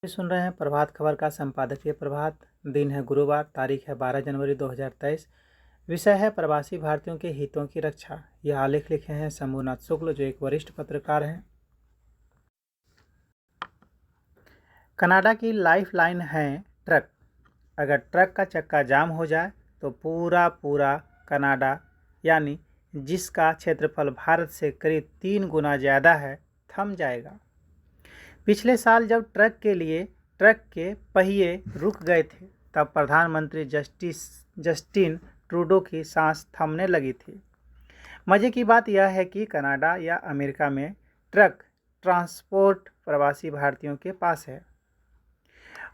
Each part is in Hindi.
सुन रहे हैं प्रभात खबर का संपादकीय प्रभात। दिन है गुरुवार, तारीख है 12 जनवरी 2023। विषय है प्रवासी भारतीयों के हितों की रक्षा। यह आलेख लिखे हैं शंभुनाथ शुक्ल, जो एक वरिष्ठ पत्रकार हैं। कनाडा की लाइफलाइन है ट्रक। अगर ट्रक का चक्का जाम हो जाए तो पूरा कनाडा, यानी जिसका क्षेत्रफल भारत से करीब 3 गुना ज़्यादा है, थम जाएगा। पिछले साल जब ट्रक के पहिए रुक गए थे, तब प्रधानमंत्री जस्टिन ट्रूडो की सांस थमने लगी थी। मज़े की बात यह है कि कनाडा या अमेरिका में ट्रक ट्रांसपोर्ट प्रवासी भारतीयों के पास है।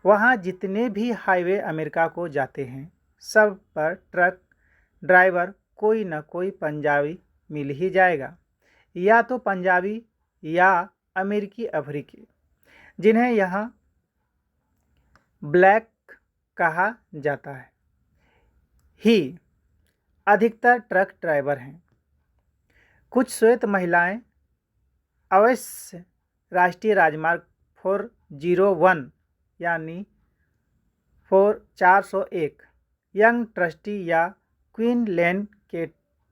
वहाँ जितने भी हाईवे अमेरिका को जाते हैं, सब पर ट्रक ड्राइवर कोई न कोई पंजाबी मिल ही जाएगा, या तो पंजाबी या अमेरिकी अफ्रीकी, जिन्हें यहाँ ब्लैक कहा जाता है, ही अधिकतर ट्रक ड्राइवर हैं। कुछ श्वेत महिलाएं अवश्य राष्ट्रीय राजमार्ग 401 यानी 401 यंग ट्रस्टी या क्वीन लेन के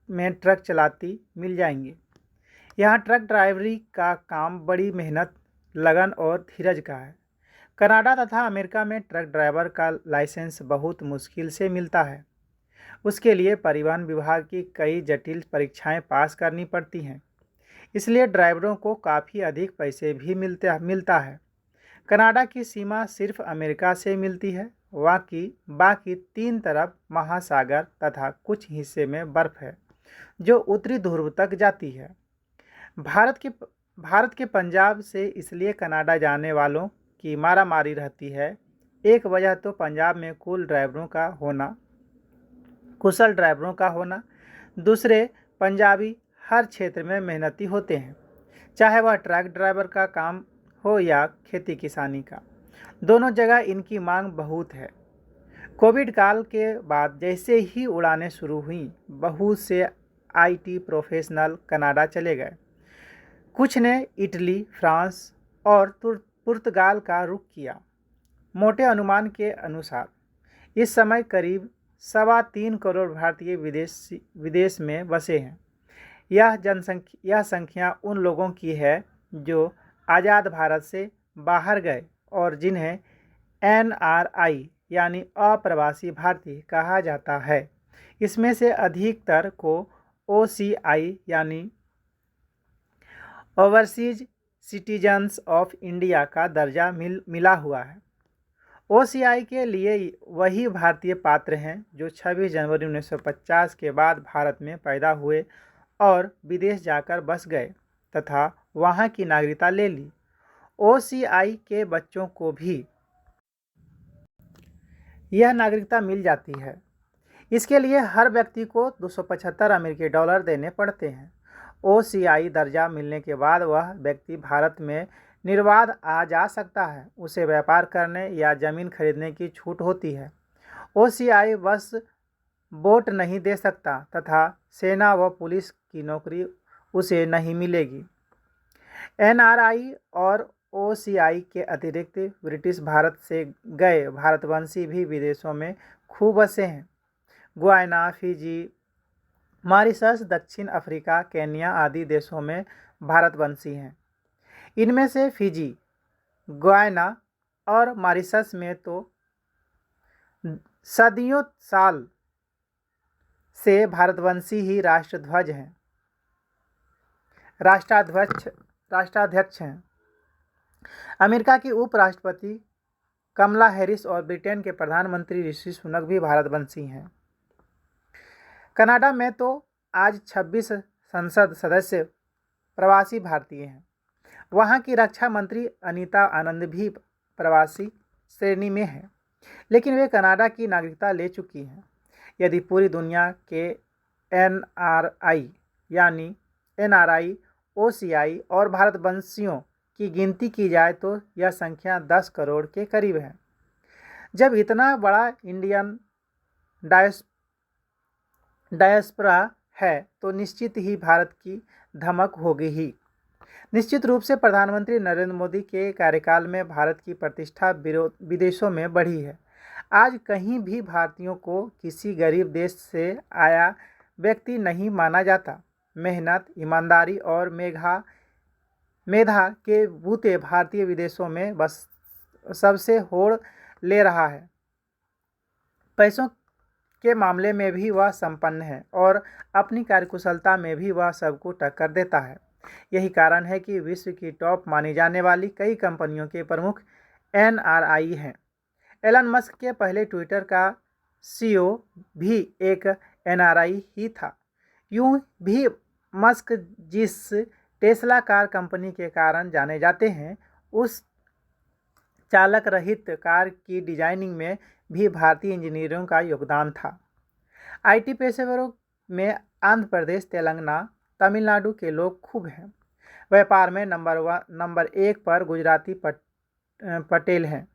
में ट्रक चलाती मिल जाएंगी। यहाँ ट्रक ड्राइवरी का काम बड़ी मेहनत, लगन और धीरज का है। कनाडा तथा अमेरिका में ट्रक ड्राइवर का लाइसेंस बहुत मुश्किल से मिलता है। उसके लिए परिवहन विभाग की कई जटिल परीक्षाएं पास करनी पड़ती हैं, इसलिए ड्राइवरों को काफ़ी अधिक पैसे भी मिलता है। कनाडा की सीमा सिर्फ अमेरिका से मिलती है। बाकी 3 तरफ महासागर तथा कुछ हिस्से में बर्फ़ है, जो उत्तरी ध्रुव तक जाती है। भारत के पंजाब से इसलिए कनाडा जाने वालों की मारामारी रहती है। एक वजह तो पंजाब में कुशल ड्राइवरों का होना। दूसरे, पंजाबी हर क्षेत्र में मेहनती होते हैं, चाहे वह ट्रक ड्राइवर का काम हो या खेती किसानी का। दोनों जगह इनकी मांग बहुत है। कोविड काल के बाद जैसे ही उड़ानें शुरू हुईं, बहुत से IT प्रोफेशनल कनाडा चले गए। कुछ ने इटली, फ्रांस और पुर्तगाल का रुख किया। मोटे अनुमान के अनुसार इस समय करीब 3.25 करोड़ भारतीय विदेश में बसे हैं। यह संख्या उन लोगों की है जो आज़ाद भारत से बाहर गए और जिन्हें NRI यानी अप्रवासी भारतीय कहा जाता है। इसमें से अधिकतर को OCI यानी ओवरसीज सिटीजन्स ऑफ इंडिया का दर्जा मिला हुआ है। OCI के लिए वही भारतीय पात्र हैं जो 26 जनवरी 1950 के बाद भारत में पैदा हुए और विदेश जाकर बस गए तथा वहां की नागरिकता ले ली। OCI के बच्चों को भी यह नागरिकता मिल जाती है। इसके लिए हर व्यक्ति को $275 देने पड़ते हैं। OCI दर्जा मिलने के बाद वह व्यक्ति भारत में निर्बाध आ जा सकता है। उसे व्यापार करने या ज़मीन खरीदने की छूट होती है। OCI बस वोट नहीं दे सकता तथा सेना व पुलिस की नौकरी उसे नहीं मिलेगी। NRI और OCI के अतिरिक्त ब्रिटिश भारत से गए भारतवंशी भी विदेशों में खूब बसे हैं। गुयाना, फिजी, मॉरिशस, दक्षिण अफ्रीका, केन्या आदि देशों में भारतवंशी हैं। इनमें से फिजी, गुयाना और मॉरिशस में तो सदियों साल से भारतवंशी ही राष्ट्राध्यक्ष हैं। अमेरिका की उपराष्ट्रपति कमला हैरिस और ब्रिटेन के प्रधानमंत्री ऋषि सुनक भी भारतवंशी हैं। कनाडा में तो आज 26 संसद सदस्य प्रवासी भारतीय हैं। वहाँ की रक्षा मंत्री अनीता आनंद भी प्रवासी श्रेणी में हैं, लेकिन वे कनाडा की नागरिकता ले चुकी हैं। यदि पूरी दुनिया के NRI, OCI और भारतवंशियों की गिनती की जाए तो यह संख्या 10 करोड़ के करीब है। जब इतना बड़ा इंडियन डायस्पोरा है तो निश्चित ही भारत की धमक होगी ही। निश्चित रूप से प्रधानमंत्री नरेंद्र मोदी के कार्यकाल में भारत की प्रतिष्ठा विदेशों में बढ़ी है। आज कहीं भी भारतीयों को किसी गरीब देश से आया व्यक्ति नहीं माना जाता। मेहनत, ईमानदारी और मेधा के बूते भारतीय विदेशों में बस सबसे होड़ ले रहा है। पैसों के मामले में भी वह संपन्न है और अपनी कार्यकुशलता में भी वह सबको टक्कर देता है। यही कारण है कि विश्व की टॉप मानी जाने वाली कई कंपनियों के प्रमुख एनआरआई हैं। एलन मस्क के पहले ट्विटर का सीईओ भी एक एनआरआई ही था। यूं भी मस्क जिस टेस्ला कार कंपनी के कारण जाने जाते हैं, उस चालक रहित कार की डिजाइनिंग में भी भारतीय इंजीनियरों का योगदान था। आईटी पेशेवरों में आंध्र प्रदेश, तेलंगाना, तमिलनाडु के लोग खूब हैं। व्यापार में नंबर 1 पर गुजराती पटेल हैं,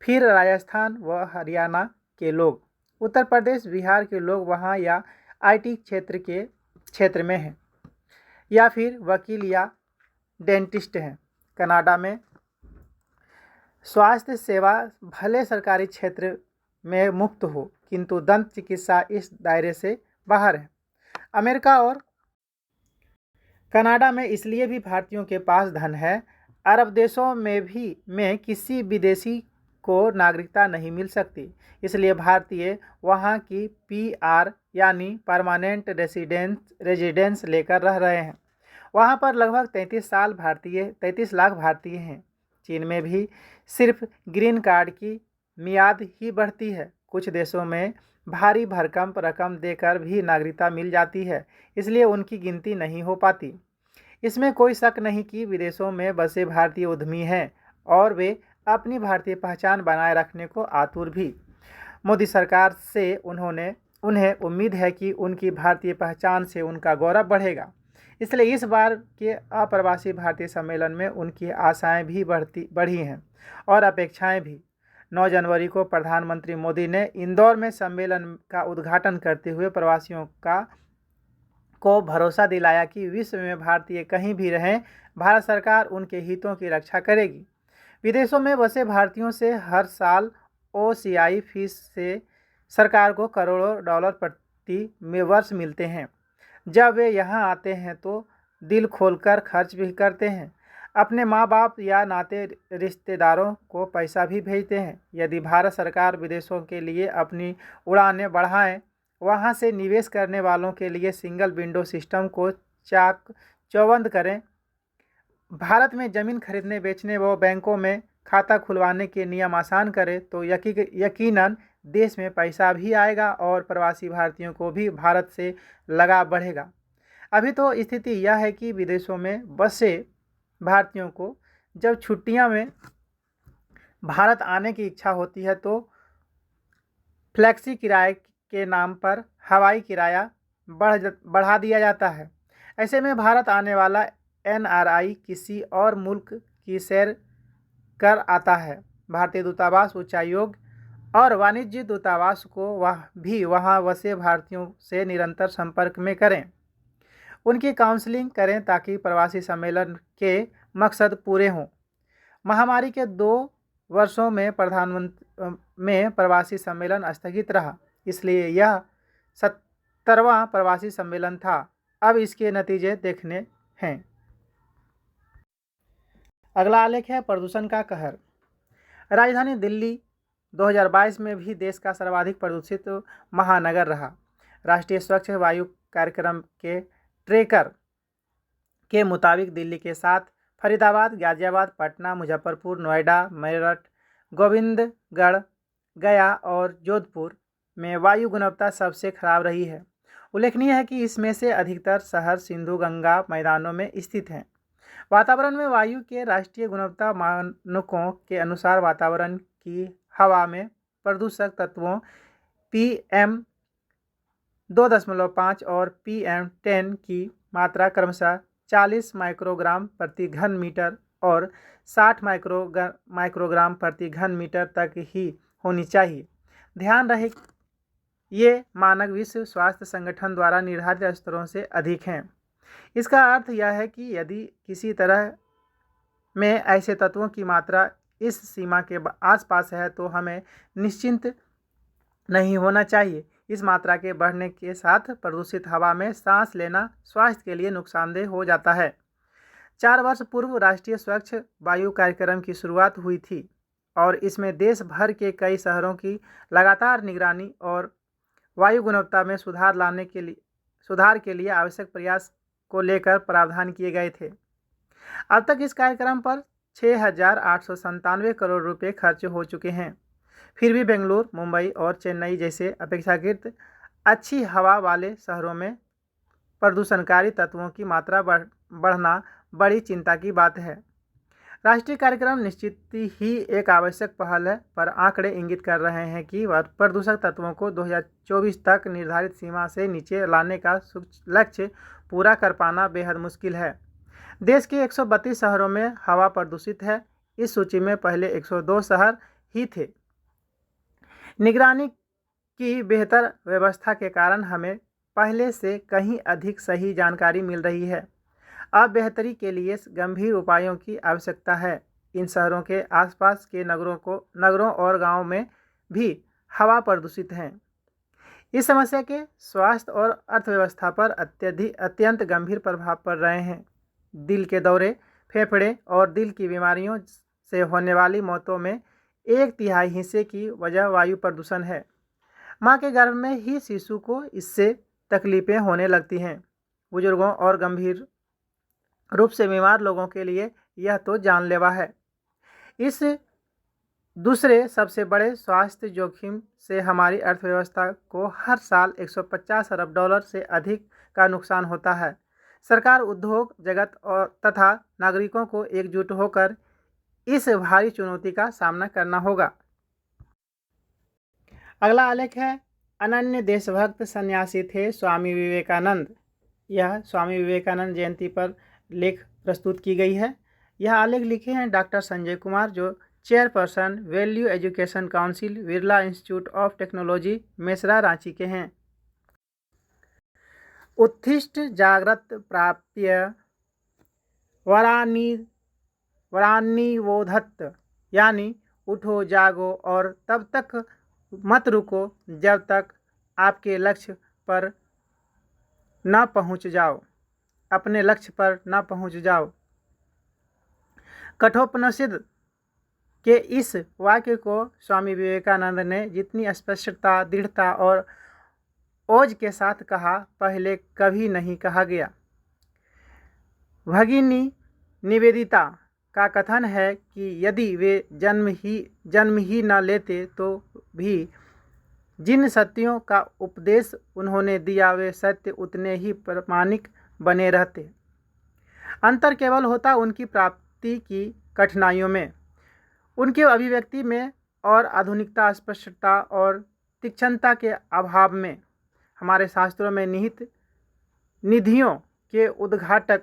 फिर राजस्थान व हरियाणा के लोग, उत्तर प्रदेश, बिहार के लोग वहाँ या आईटी क्षेत्र में हैं, या फिर वकील या डेंटिस्ट हैं। कनाडा में स्वास्थ्य सेवा भले सरकारी क्षेत्र में मुफ्त हो, किंतु दंत चिकित्सा इस दायरे से बाहर है। अमेरिका और कनाडा में इसलिए भी भारतीयों के पास धन है। अरब देशों में किसी विदेशी को नागरिकता नहीं मिल सकती, इसलिए भारतीय वहाँ की पीआर यानी परमानेंट रेजिडेंस लेकर रह रहे हैं। वहाँ पर लगभग 33 लाख भारतीय हैं। चीन में भी सिर्फ ग्रीन कार्ड की मियाद ही बढ़ती है। कुछ देशों में भारी भरकम रकम देकर भी नागरिकता मिल जाती है, इसलिए उनकी गिनती नहीं हो पाती। इसमें कोई शक नहीं कि विदेशों में बसे भारतीय उद्यमी हैं और वे अपनी भारतीय पहचान बनाए रखने को आतुर भी। मोदी सरकार से उन्हें उम्मीद है कि उनकी भारतीय पहचान से उनका गौरव बढ़ेगा। इसलिए इस बार के अप्रवासी भारतीय सम्मेलन में उनकी आशाएं भी बढ़ी हैं और अपेक्षाएं भी। 9 जनवरी को प्रधानमंत्री मोदी ने इंदौर में सम्मेलन का उद्घाटन करते हुए प्रवासियों को भरोसा दिलाया कि विश्व में भारतीय कहीं भी रहें, भारत सरकार उनके हितों की रक्षा करेगी। विदेशों में बसे भारतीयों से हर साल ओसीआई फीस से सरकार को करोड़ों डॉलर प्रति वर्ष मिलते हैं। जब वे यहाँ आते हैं तो दिल खोलकर खर्च भी करते हैं, अपने माँ बाप या नाते रिश्तेदारों को पैसा भी भेजते हैं। यदि भारत सरकार विदेशों के लिए अपनी उड़ानें बढ़ाएं, वहाँ से निवेश करने वालों के लिए सिंगल विंडो सिस्टम को चौबंद करें, भारत में ज़मीन खरीदने बेचने व बैंकों में खाता खुलवाने के नियम आसान करें, तो यकीनन देश में पैसा भी आएगा और प्रवासी भारतीयों को भी भारत से लगाव बढ़ेगा। अभी तो स्थिति यह है कि विदेशों में बसे भारतीयों को जब छुट्टियां में भारत आने की इच्छा होती है तो फ्लैक्सी किराए के नाम पर हवाई किराया बढ़ा दिया जाता है। ऐसे में भारत आने वाला एनआरआई किसी और मुल्क की सैर कर आता है। भारतीय दूतावास, उच्चायोग और वाणिज्य दूतावास को वहाँ बसे भारतीयों से निरंतर संपर्क में करें, उनकी काउंसलिंग करें ताकि प्रवासी सम्मेलन के मकसद पूरे हों। महामारी के 2 वर्षों में प्रवासी सम्मेलन स्थगित रहा, इसलिए यह 70वां प्रवासी सम्मेलन था। अब इसके नतीजे देखने हैं। अगला आलेख है प्रदूषण का कहर। राजधानी दिल्ली 2022 में भी देश का सर्वाधिक प्रदूषित महानगर रहा। राष्ट्रीय स्वच्छ वायु कार्यक्रम के ट्रैकर के मुताबिक दिल्ली के साथ फरीदाबाद, गाजियाबाद, पटना, मुजफ्फरपुर, नोएडा, मेरठ, गोविंदगढ़, गया और जोधपुर में वायु गुणवत्ता सबसे खराब रही है। उल्लेखनीय है कि इसमें से अधिकतर शहर सिंधु गंगा मैदानों में स्थित हैं। वातावरण में वायु के राष्ट्रीय गुणवत्ता मानकों के अनुसार वातावरण की हवा में प्रदूषक तत्वों PM 2.5 और PM10 की मात्रा क्रमशः 40 माइक्रोग्राम प्रति घन मीटर और 60 माइक्रोग्राम प्रति घन मीटर तक ही होनी चाहिए। ध्यान रहे ये मानक विश्व स्वास्थ्य संगठन द्वारा निर्धारित स्तरों से अधिक हैं। इसका अर्थ यह है कि यदि किसी तरह में ऐसे तत्वों की मात्रा इस सीमा के आसपास है तो हमें निश्चिंत नहीं होना चाहिए। इस मात्रा के बढ़ने के साथ प्रदूषित हवा में सांस लेना स्वास्थ्य के लिए नुकसानदेह हो जाता है। 4 वर्ष पूर्व राष्ट्रीय स्वच्छ वायु कार्यक्रम की शुरुआत हुई थी और इसमें देश भर के कई शहरों की लगातार निगरानी और वायु गुणवत्ता में सुधार के लिए आवश्यक प्रयास को लेकर प्रावधान किए गए थे। अब तक इस कार्यक्रम पर 6,897 करोड़ रुपए खर्च हो चुके हैं। फिर भी बेंगलुरु, मुंबई और चेन्नई जैसे अपेक्षाकृत अच्छी हवा वाले शहरों में प्रदूषणकारी तत्वों की मात्रा बढ़ना बड़ी चिंता की बात है। राष्ट्रीय कार्यक्रम निश्चित ही एक आवश्यक पहल है, पर आंकड़े इंगित कर रहे हैं कि प्रदूषक तत्वों को 2024 तक निर्धारित सीमा से नीचे लाने का लक्ष्य पूरा कर पाना बेहद मुश्किल है। देश के 132 शहरों में हवा प्रदूषित है। इस सूची में पहले 102 शहर ही थे। निगरानी की बेहतर व्यवस्था के कारण हमें पहले से कहीं अधिक सही जानकारी मिल रही है। अब बेहतरी के लिए गंभीर उपायों की आवश्यकता है। इन शहरों के आसपास के नगरों और गांवों में भी हवा प्रदूषित हैं। इस समस्या के स्वास्थ्य और अर्थव्यवस्था पर अत्यंत गंभीर प्रभाव पड़ रहे हैं। दिल के दौरे, फेफड़े और दिल की बीमारियों से होने वाली मौतों में 1/3 हिस्से की वजह वायु प्रदूषण है। माँ के गर्भ में ही शिशु को इससे तकलीफें होने लगती हैं। बुजुर्गों और गंभीर रूप से बीमार लोगों के लिए यह तो जानलेवा है। इस दूसरे सबसे बड़े स्वास्थ्य जोखिम से हमारी अर्थव्यवस्था को हर साल 150 अरब डॉलर से अधिक का नुकसान होता है। सरकार, उद्योग जगत और तथा नागरिकों को एकजुट होकर इस भारी चुनौती का सामना करना होगा। अगला आलेख है, अनन्य देशभक्त सन्यासी थे स्वामी विवेकानंद। यह स्वामी विवेकानंद जयंती पर लेख प्रस्तुत की गई है। यह आलेख लिखे हैं डॉक्टर संजय कुमार, जो chairperson value education council, Birla institute of technology, Mesra, Ranchi के हैं। उत्तिष्ठ जागृत प्राप्य वरान्निबोधत, यानी उठो जागो और तब तक मत रुको जब तक आपके लक्ष्य पर न पहुंच जाओ, अपने लक्ष्य पर न पहुंच जाओ। कठोपनिषद के इस वाक्य को स्वामी विवेकानंद ने जितनी स्पष्टता, दृढ़ता और ओज के साथ कहा, पहले कभी नहीं कहा गया। भगिनी निवेदिता का कथन है कि यदि वे जन्म ही न लेते तो भी जिन सत्यों का उपदेश उन्होंने दिया वे सत्य उतने ही प्रामाणिक बने रहते। अंतर केवल होता उनकी प्राप्ति की कठिनाइयों में, उनके अभिव्यक्ति में और आधुनिकता, स्पष्टता और तीक्ष्णता के अभाव में। हमारे शास्त्रों में निहित निधियों के उद्घाटक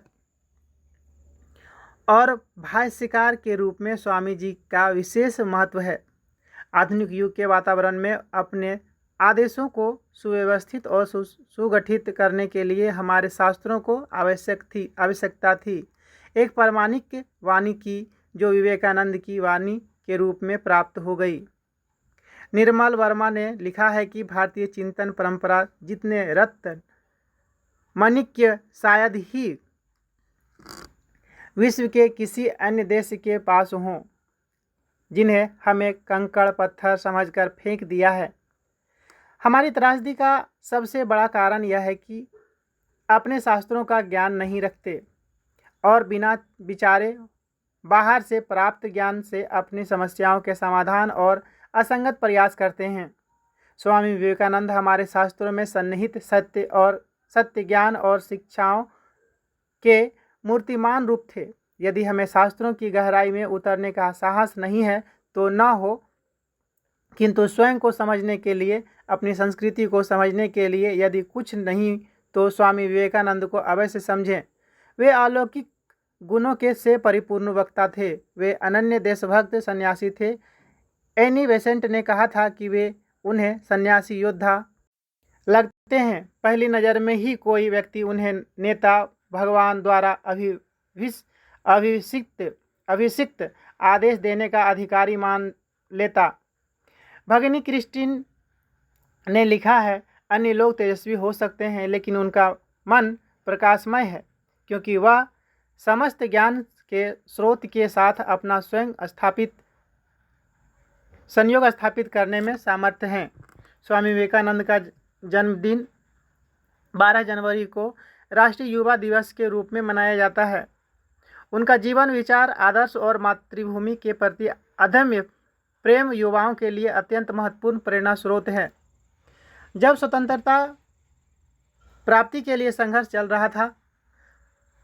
और भाष्यकार के रूप में स्वामी जी का विशेष महत्व है। आधुनिक युग के वातावरण में अपने आदेशों को सुव्यवस्थित और सुगठित करने के लिए हमारे शास्त्रों को आवश्यकता थी एक प्रामाणिक वाणी की, जो विवेकानंद की वाणी के रूप में प्राप्त हो गई। निर्मल वर्मा ने लिखा है कि भारतीय चिंतन परंपरा जितने रत्न माणिक्य शायद ही विश्व के किसी अन्य देश के पास हों, जिन्हें हमें कंकड़ पत्थर समझकर फेंक दिया है। हमारी त्रासदी का सबसे बड़ा कारण यह है कि अपने शास्त्रों का ज्ञान नहीं रखते और बिना विचारे बाहर से प्राप्त ज्ञान से अपनी समस्याओं के समाधान और असंगत प्रयास करते हैं। स्वामी विवेकानंद हमारे शास्त्रों में सन्निहित सत्य ज्ञान और शिक्षाओं के मूर्तिमान रूप थे। यदि हमें शास्त्रों की गहराई में उतरने का साहस नहीं है तो न हो, किंतु स्वयं को समझने के लिए, अपनी संस्कृति को समझने के लिए यदि कुछ नहीं तो स्वामी विवेकानंद को अवश्य समझें। वे अलौकिक गुणों के से परिपूर्ण वक्ता थे। वे अनन्य देशभक्त सन्यासी थे। एनी बेसेंट ने कहा था कि वे उन्हें सन्यासी योद्धा लगते हैं। पहली नज़र में ही कोई व्यक्ति उन्हें नेता भगवान द्वारा अभिषिक्त आदेश देने का अधिकारी मान लेता। भगिनी क्रिस्टीन ने लिखा है, अन्य लोग तेजस्वी हो सकते हैं लेकिन उनका मन प्रकाशमय है, क्योंकि वह समस्त ज्ञान के स्रोत के साथ अपना संयोग स्थापित करने में समर्थ हैं। स्वामी विवेकानंद का जन्मदिन 12 जनवरी को राष्ट्रीय युवा दिवस के रूप में मनाया जाता है। उनका जीवन, विचार, आदर्श और मातृभूमि के प्रति अदम्य प्रेम युवाओं के लिए अत्यंत महत्वपूर्ण प्रेरणा स्रोत है। जब स्वतंत्रता प्राप्ति के लिए संघर्ष चल रहा था,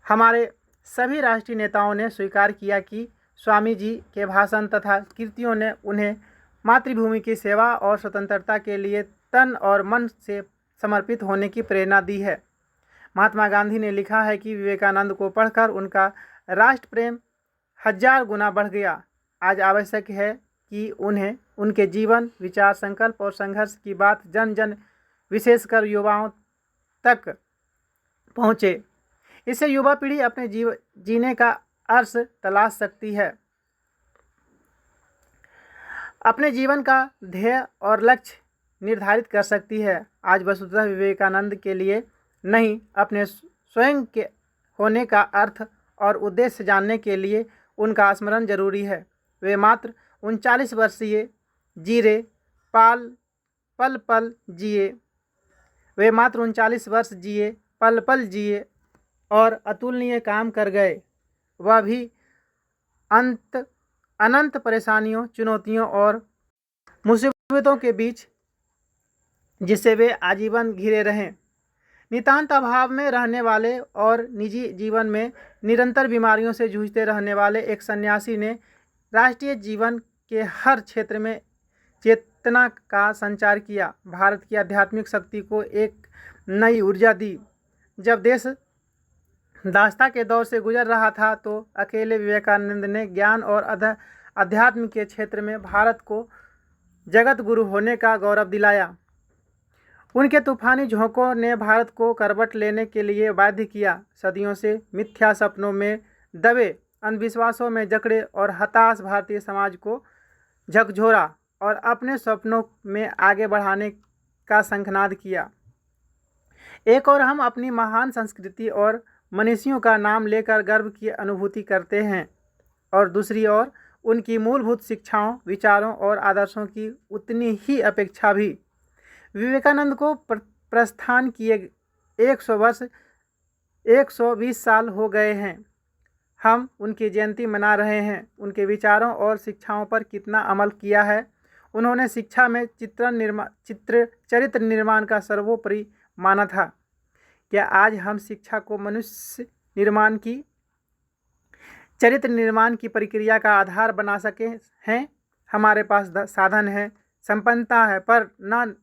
हमारे सभी राष्ट्रीय नेताओं ने स्वीकार किया कि स्वामी जी के भाषण तथा कृतियों ने उन्हें मातृभूमि की सेवा और स्वतंत्रता के लिए तन और मन से समर्पित होने की प्रेरणा दी है। महात्मा गांधी ने लिखा है कि विवेकानंद को पढ़कर उनका राष्ट्र प्रेम 1000 गुना बढ़ गया। आज आवश्यक है कि उन्हें उनके जीवन, विचार, संकल्प और संघर्ष की बात जन जन विशेषकर युवाओं तक पहुँचे। इससे युवा पीढ़ी अपने जीने का अर्थ तलाश सकती है, अपने जीवन का ध्येय और लक्ष्य निर्धारित कर सकती है। आज वसुधरा विवेकानंद के लिए नहीं, अपने स्वयं के होने का अर्थ और उद्देश्य जानने के लिए उनका स्मरण जरूरी है। वे मात्र 39 वर्षीय जीरे पल पल जिए वे मात्र 39 वर्ष जिए, पल पल जिए और अतुलनीय काम कर गए, वह भी अनंत परेशानियों, चुनौतियों और मुसीबतों के बीच, जिससे वे आजीवन घिरे रहें। नितांत अभाव में रहने वाले और निजी जीवन में निरंतर बीमारियों से जूझते रहने वाले एक सन्यासी ने राष्ट्रीय जीवन के हर क्षेत्र में चेतना का संचार किया, भारत की आध्यात्मिक शक्ति को एक नई ऊर्जा दी। जब देश दासता के दौर से गुजर रहा था तो अकेले विवेकानंद ने ज्ञान और अध्यात्म के क्षेत्र में भारत को जगत गुरु होने का गौरव दिलाया। उनके तूफानी झोंकों ने भारत को करवट लेने के लिए बाध्य किया। सदियों से मिथ्या सपनों में दबे, अंधविश्वासों में जकड़े और हताश भारतीय समाज को झकझोरा और अपने सपनों में आगे बढ़ाने का शंखनाद किया। एक और हम अपनी महान संस्कृति और मनीषियों का नाम लेकर गर्व की अनुभूति करते हैं और दूसरी ओर उनकी मूलभूत शिक्षाओं, विचारों और आदर्शों की उतनी ही अपेक्षा भी। विवेकानंद को प्रस्थान किए 120 साल हो गए हैं। हम उनकी जयंती मना रहे हैं। उनके विचारों और शिक्षाओं पर कितना अमल किया है। उन्होंने शिक्षा में चरित्र निर्माण का सर्वोपरि माना था। क्या आज हम शिक्षा को मनुष्य निर्माण की, चरित्र निर्माण की प्रक्रिया का आधार बना सके हैं? हमारे पास साधन है, संपन्नता है, पर न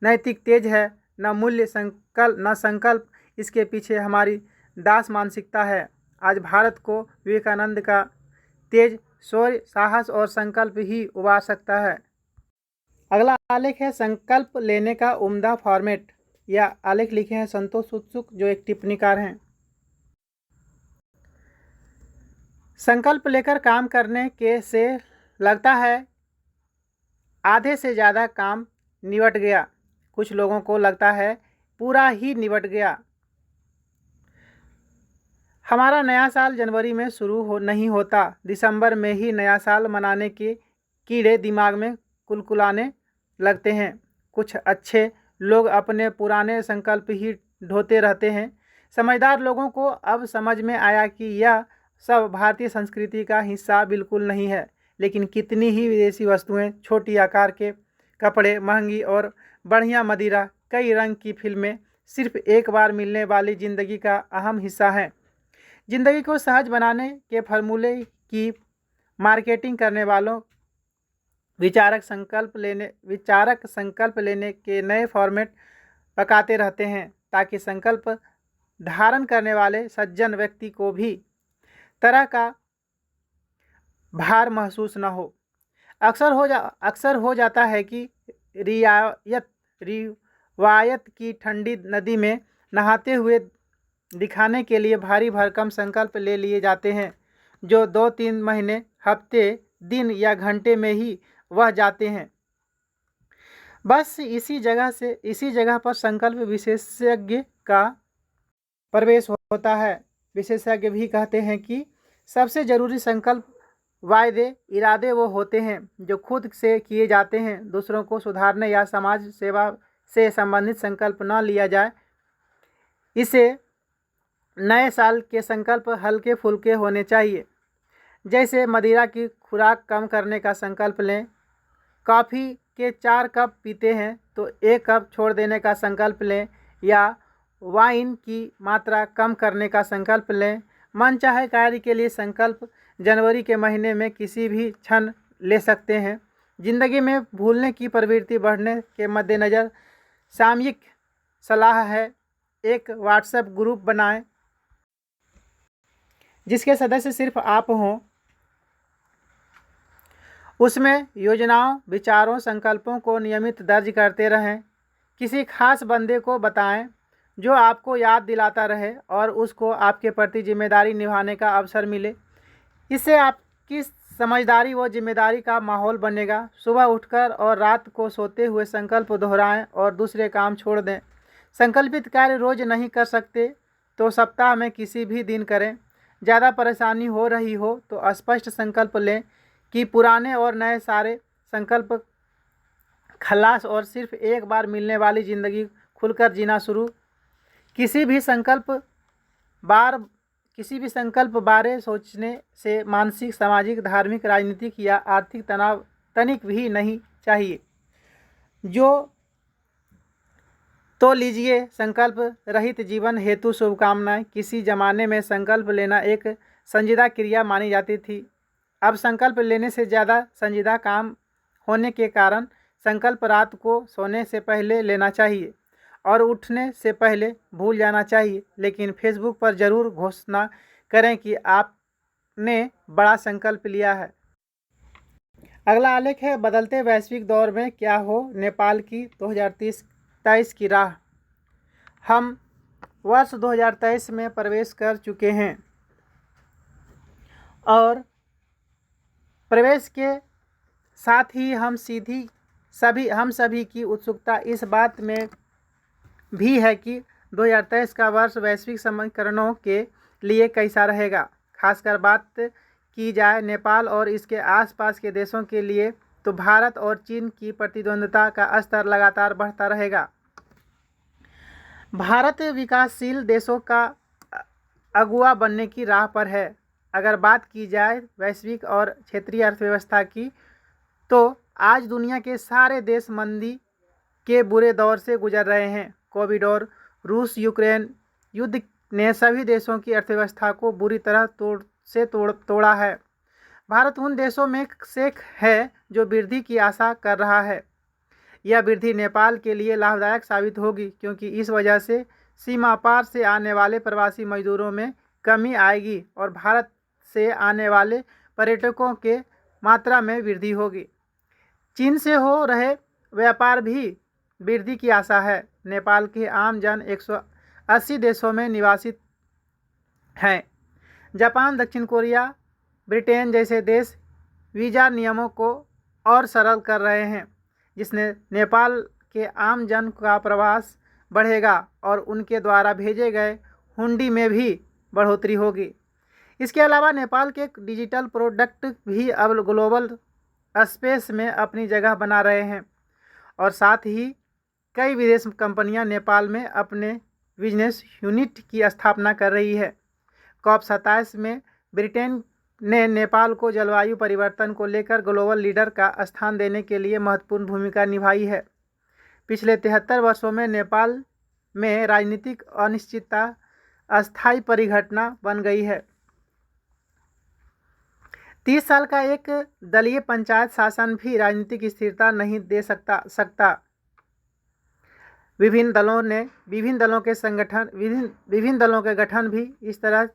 नैतिक तेज है, न मूल्य संकल्प। इसके पीछे हमारी दास मानसिकता है। आज भारत को विवेकानंद का तेज, शौर्य, साहस और संकल्प ही उबार सकता है। अगला आलेख है संकल्प लेने का उम्दा फॉर्मेट। यह आलेख लिखे हैं संतोष उत्सुक, जो एक टिप्पणीकार हैं। संकल्प लेकर काम करने के से लगता है आधे से ज़्यादा काम निबट गया। कुछ लोगों को लगता है पूरा ही निबट गया। हमारा नया साल जनवरी में शुरू नहीं होता। दिसंबर में ही नया साल मनाने के कीड़े दिमाग में कुलकुलाने लगते हैं। कुछ अच्छे लोग अपने पुराने संकल्प ही ढोते रहते हैं। समझदार लोगों को अब समझ में आया कि यह सब भारतीय संस्कृति का हिस्सा बिल्कुल नहीं है। लेकिन कितनी ही विदेशी वस्तुएं, छोटी आकार के कपड़े, महंगी और बढ़िया मदिरा, कई रंग की फिल्में सिर्फ एक बार मिलने वाली ज़िंदगी का अहम हिस्सा हैं। ज़िंदगी को सहज बनाने के फॉर्मूले की मार्केटिंग करने वालों विचारक संकल्प लेने के नए फॉर्मेट पकाते रहते हैं, ताकि संकल्प धारण करने वाले सज्जन व्यक्ति को भी तरह का भार महसूस न हो। अक्सर हो जाता है कि रिवायत की ठंडी नदी में नहाते हुए दिखाने के लिए भारी भरकम संकल्प ले लिए जाते हैं जो 2-3 महीने, हफ्ते, दिन या घंटे में ही वह जाते हैं। बस इसी जगह पर संकल्प विशेषज्ञ का प्रवेश होता है। विशेषज्ञ भी कहते हैं कि सबसे जरूरी संकल्प, वायदे, इरादे वो होते हैं जो खुद से किए जाते हैं। दूसरों को सुधारने या समाज सेवा से संबंधित संकल्प न लिया जाए। इसे नए साल के संकल्प हल्के फुल्के होने चाहिए, जैसे मदिरा की खुराक कम करने का संकल्प लें। कॉफ़ी के 4 कप पीते हैं तो 1 कप छोड़ देने का संकल्प लें, या वाइन की मात्रा कम करने का संकल्प लें। मनचाहे कार्य के लिए संकल्प जनवरी के महीने में किसी भी क्षण ले सकते हैं। जिंदगी में भूलने की प्रवृत्ति बढ़ने के मद्देनज़र सामयिक सलाह है, एक व्हाट्सएप ग्रुप बनाएं जिसके सदस्य सिर्फ आप हों। उसमें योजनाओं, विचारों, संकल्पों को नियमित दर्ज करते रहें। किसी खास बंदे को बताएं जो आपको याद दिलाता रहे और उसको आपके प्रति जिम्मेदारी निभाने का अवसर मिले। इससे आपकी समझदारी व जिम्मेदारी का माहौल बनेगा। सुबह उठकर और रात को सोते हुए संकल्प दोहराएं और दूसरे काम छोड़ दें। संकल्पित कार्य रोज नहीं कर सकते तो सप्ताह में किसी भी दिन करें। ज़्यादा परेशानी हो रही हो तो स्पष्ट संकल्प लें कि पुराने और नए सारे संकल्प खलास और सिर्फ एक बार मिलने वाली ज़िंदगी खुलकर जीना शुरू। किसी भी संकल्प बारे सोचने से मानसिक, सामाजिक, धार्मिक, राजनीतिक या आर्थिक तनाव तनिक भी नहीं चाहिए। तो लीजिए संकल्प रहित जीवन हेतु शुभकामनाएं। किसी ज़माने में संकल्प लेना एक संजीदा क्रिया मानी जाती थी। अब संकल्प लेने से ज़्यादा संजीदा काम होने के कारण संकल्प रात को सोने से पहले लेना चाहिए और उठने से पहले भूल जाना चाहिए। लेकिन फेसबुक पर ज़रूर घोषणा करें कि आपने बड़ा संकल्प लिया है। अगला आलेख है, बदलते वैश्विक दौर में क्या हो नेपाल की 2023 की राह। हम वर्ष 2023 में प्रवेश कर चुके हैं और प्रवेश के साथ ही हम सभी की उत्सुकता इस बात में भी है कि 2023 का वर्ष वैश्विक समीकरणों के लिए कैसा रहेगा। खासकर बात की जाए नेपाल और इसके आसपास के देशों के लिए तो भारत और चीन की प्रतिद्वंद्विता का स्तर लगातार बढ़ता रहेगा। भारत विकासशील देशों का अगुवा बनने की राह पर है। अगर बात की जाए वैश्विक और क्षेत्रीय अर्थव्यवस्था की तो आज दुनिया के सारे देश मंदी के बुरे दौर से गुजर रहे हैं। कोविड और रूस यूक्रेन युद्ध ने सभी देशों की अर्थव्यवस्था को बुरी तरह तोड़ा है। भारत उन देशों में से है जो वृद्धि की आशा कर रहा है। यह वृद्धि नेपाल के लिए लाभदायक साबित होगी क्योंकि इस वजह से सीमा पार से आने वाले प्रवासी मजदूरों में कमी आएगी और भारत से आने वाले पर्यटकों के मात्रा में वृद्धि होगी। चीन से हो रहे व्यापार भी वृद्धि की आशा है। नेपाल के आम जन 180 देशों में निवासित हैं। जापान, दक्षिण कोरिया, ब्रिटेन जैसे देश वीज़ा नियमों को और सरल कर रहे हैं, जिसने नेपाल के आम जन का प्रवास बढ़ेगा और उनके द्वारा भेजे गए हुंडी में भी बढ़ोतरी होगी। इसके अलावा नेपाल के डिजिटल प्रोडक्ट भी अब ग्लोबल स्पेस में अपनी जगह बना रहे हैं और साथ ही कई विदेश कंपनियां नेपाल में अपने बिजनेस यूनिट की स्थापना कर रही है। COP27 में ब्रिटेन ने नेपाल को जलवायु परिवर्तन को लेकर ग्लोबल लीडर का स्थान देने के लिए महत्वपूर्ण भूमिका निभाई है। पिछले 73 वर्षों में नेपाल में राजनीतिक अनिश्चितता अस्थायी परिघटना बन गई है। 30 साल का एक दलीय पंचायत शासन भी राजनीतिक स्थिरता नहीं दे सकता। विभिन्न दलों के गठन भी इस तरह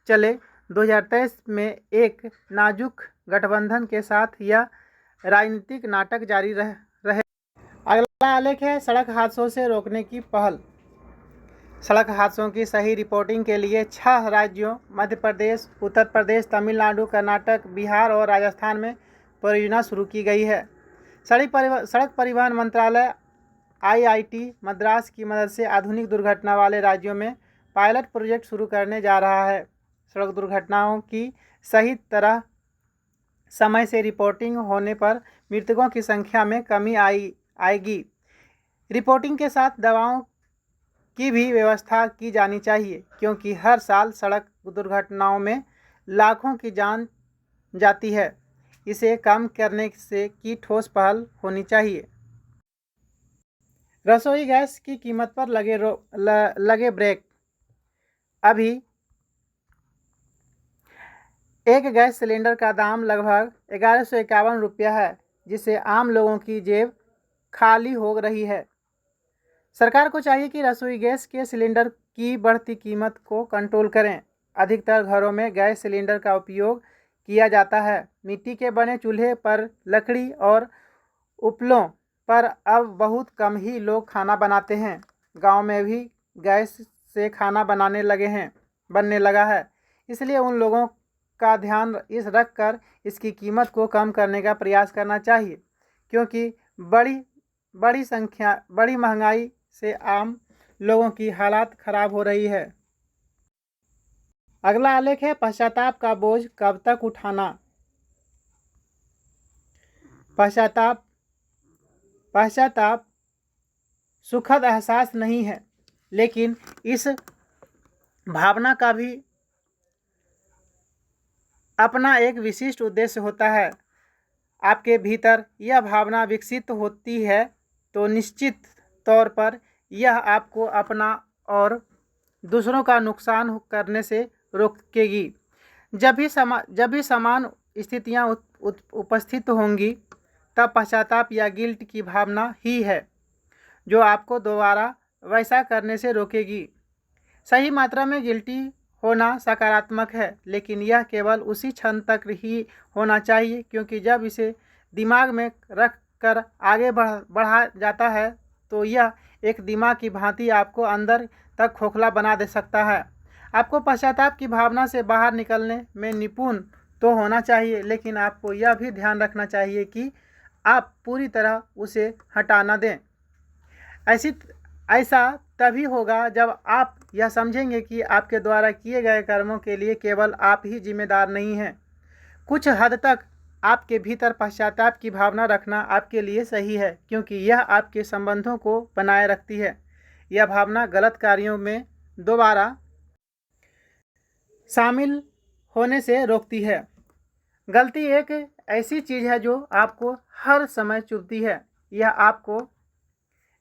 चले। 2023 में एक नाजुक गठबंधन के साथ यह राजनीतिक नाटक जारी रहे। अगला आलेख है, सड़क हादसों से रोकने की पहल। सड़क हादसों की सही रिपोर्टिंग के लिए 6 राज्यों मध्य प्रदेश, उत्तर प्रदेश, तमिलनाडु, कर्नाटक, बिहार और राजस्थान में परियोजना शुरू की गई है। सड़क परिवहन मंत्रालय IIT मद्रास की मदद से आधुनिक दुर्घटना वाले राज्यों में पायलट प्रोजेक्ट शुरू करने जा रहा है। सड़क दुर्घटनाओं की सही तरह समय से रिपोर्टिंग होने पर मृतकों की संख्या में कमी आएगी। रिपोर्टिंग के साथ दवाओं की भी व्यवस्था की जानी चाहिए, क्योंकि हर साल सड़क दुर्घटनाओं में लाखों की जान जाती है। इसे कम करने से की ठोस पहल होनी चाहिए। रसोई गैस की कीमत पर लगे ब्रेक। अभी एक गैस सिलेंडर का दाम लगभग 1151 रुपया है, जिससे आम लोगों की जेब खाली हो रही है। सरकार को चाहिए कि रसोई गैस के सिलेंडर की बढ़ती कीमत को कंट्रोल करें। अधिकतर घरों में गैस सिलेंडर का उपयोग किया जाता है। मिट्टी के बने चूल्हे पर लकड़ी और उपलों पर अब बहुत कम ही लोग खाना बनाते हैं। गांव में भी गैस से खाना बनने लगा है, इसलिए उन लोगों का ध्यान रख कर इसकी कीमत को कम करने का प्रयास करना चाहिए, क्योंकि बड़ी महंगाई से आम लोगों की हालत खराब हो रही है। अगला आलेख है पश्चाताप का बोझ कब तक उठाना। पश्चाताप सुखद एहसास नहीं है, लेकिन इस भावना का भी अपना एक विशिष्ट उद्देश्य होता है। आपके भीतर यह भावना विकसित होती है तो निश्चित तौर पर यह आपको अपना और दूसरों का नुकसान करने से रोकेगी। जब भी समान स्थितियां उपस्थित होंगी, तब पश्चाताप या गिल्ट की भावना ही है जो आपको दोबारा वैसा करने से रोकेगी। सही मात्रा में गिल्टी होना सकारात्मक है, लेकिन यह केवल उसी क्षण तक ही होना चाहिए, क्योंकि जब इसे दिमाग में रख कर आगे बढ़ा जाता है तो यह एक दिमाग की भांति आपको अंदर तक खोखला बना दे सकता है। आपको पश्चाताप की भावना से बाहर निकलने में निपुण तो होना चाहिए, लेकिन आपको यह भी ध्यान रखना चाहिए कि आप पूरी तरह उसे हटा न दें। ऐसा तभी होगा जब आप यह समझेंगे कि आपके द्वारा किए गए कर्मों के लिए केवल आप ही जिम्मेदार नहीं हैं। कुछ हद तक आपके भीतर पश्चाताप की भावना रखना आपके लिए सही है, क्योंकि यह आपके संबंधों को बनाए रखती है। यह भावना गलत कार्यों में दोबारा शामिल होने से रोकती है। गलती एक ऐसी चीज़ है जो आपको हर समय चुभती है।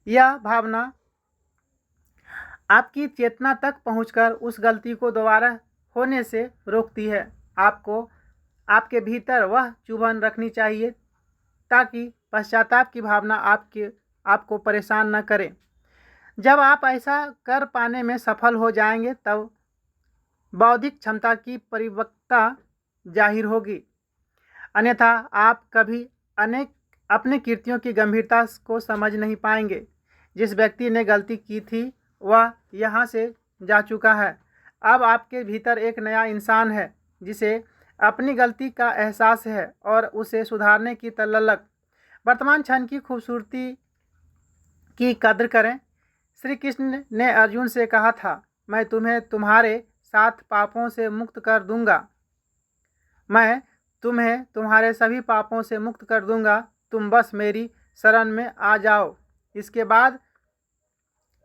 यह भावना आपकी चेतना तक पहुंचकर उस गलती को दोबारा होने से रोकती है। आपको आपके भीतर वह चुभन रखनी चाहिए ताकि पश्चाताप की भावना आपको परेशान न करे। जब आप ऐसा कर पाने में सफल हो जाएंगे, तब बौद्धिक क्षमता की परिपक्वता जाहिर होगी। अन्यथा आप कभी अपने कृत्यों की गंभीरता को समझ नहीं पाएंगे। जिस व्यक्ति ने गलती की थी वह यहाँ से जा चुका है। अब आपके भीतर एक नया इंसान है जिसे अपनी गलती का एहसास है और उसे सुधारने की तल्लक। वर्तमान क्षण की खूबसूरती की कद्र करें। श्री कृष्ण ने अर्जुन से कहा था, मैं तुम्हें तुम्हारे 7 पापों से मुक्त कर दूंगा। मैं तुम्हें तुम्हारे सभी पापों से मुक्त कर दूंगा, तुम बस मेरी शरण में आ जाओ। इसके बाद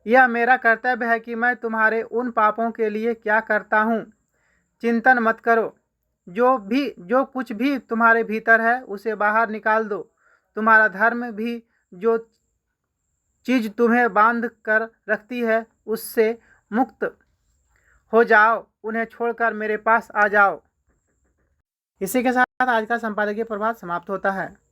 यह मेरा कर्तव्य है कि मैं तुम्हारे उन पापों के लिए क्या करता हूँ। चिंतन मत करो। जो कुछ भी तुम्हारे भीतर है उसे बाहर निकाल दो। तुम्हारा धर्म भी जो चीज़ तुम्हें बांध कर रखती है उससे मुक्त हो जाओ। उन्हें छोड़कर मेरे पास आ जाओ। इसी के साथ आज का संपादकीय प्रभात समाप्त होता है।